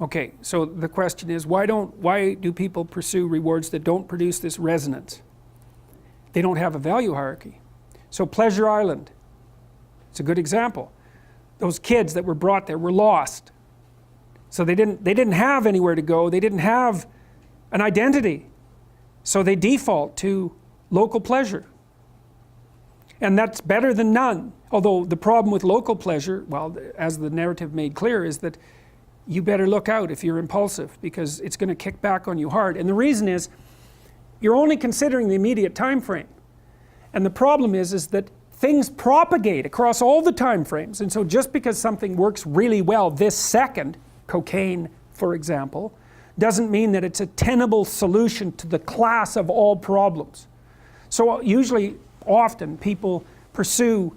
Okay, so the question is, why do people pursue rewards that don't produce this resonance? They don't have a value hierarchy. So Pleasure Island, it's a good example. Those kids that were brought there were lost. So they didn't have anywhere to go, they didn't have an identity. So they default to local pleasure. And that's better than none. Although the problem with local pleasure, well, as the narrative made clear, is that you better look out if you're impulsive, because it's going to kick back on you hard. And the reason is, you're only considering the immediate time frame. And the problem is that things propagate across all the time frames. And so just because something works really well this second, cocaine for example, doesn't mean that it's a tenable solution to the class of all problems. So usually, often, people pursue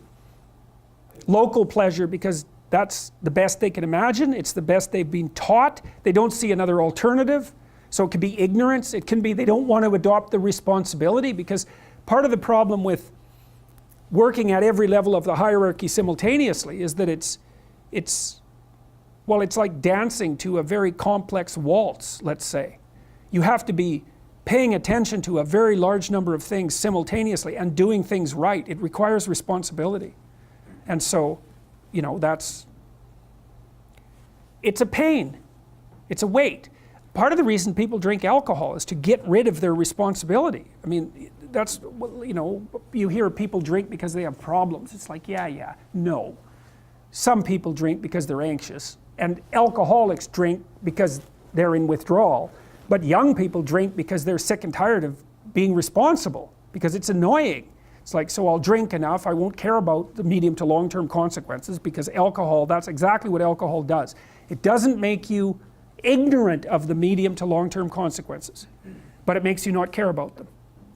local pleasure because that's the best they can imagine, it's the best they've been taught, they don't see another alternative. So it could be ignorance, it can be they don't want to adopt the responsibility, because part of the problem with working at every level of the hierarchy simultaneously is that it's like dancing to a very complex waltz, let's say. You have to be paying attention to a very large number of things simultaneously and doing things right. It requires responsibility. And so, you know, it's a pain, it's a weight. Part of the reason people drink alcohol is to get rid of their responsibility. I mean, that's, you know, you hear people drink because they have problems. It's like, yeah, no. Some people drink because they're anxious, and alcoholics drink because they're in withdrawal. But young people drink because they're sick and tired of being responsible, because it's annoying. It's like, so I'll drink enough, I won't care about the medium to long-term consequences, because alcohol, that's exactly what alcohol does. It doesn't make you ignorant of the medium to long-term consequences, but it makes you not care about them.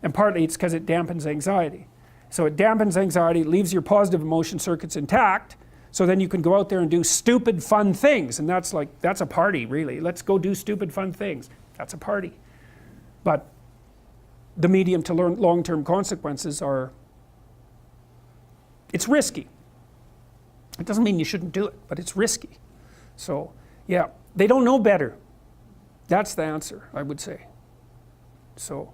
And partly it's because it dampens anxiety. So it dampens anxiety, leaves your positive emotion circuits intact, so then you can go out there and do stupid fun things, and that's a party, really. Let's go do stupid fun things. That's a party. But the medium to long-term consequences are, it's risky. It doesn't mean you shouldn't do it, but it's risky. So, yeah, they don't know better. That's the answer, I would say. So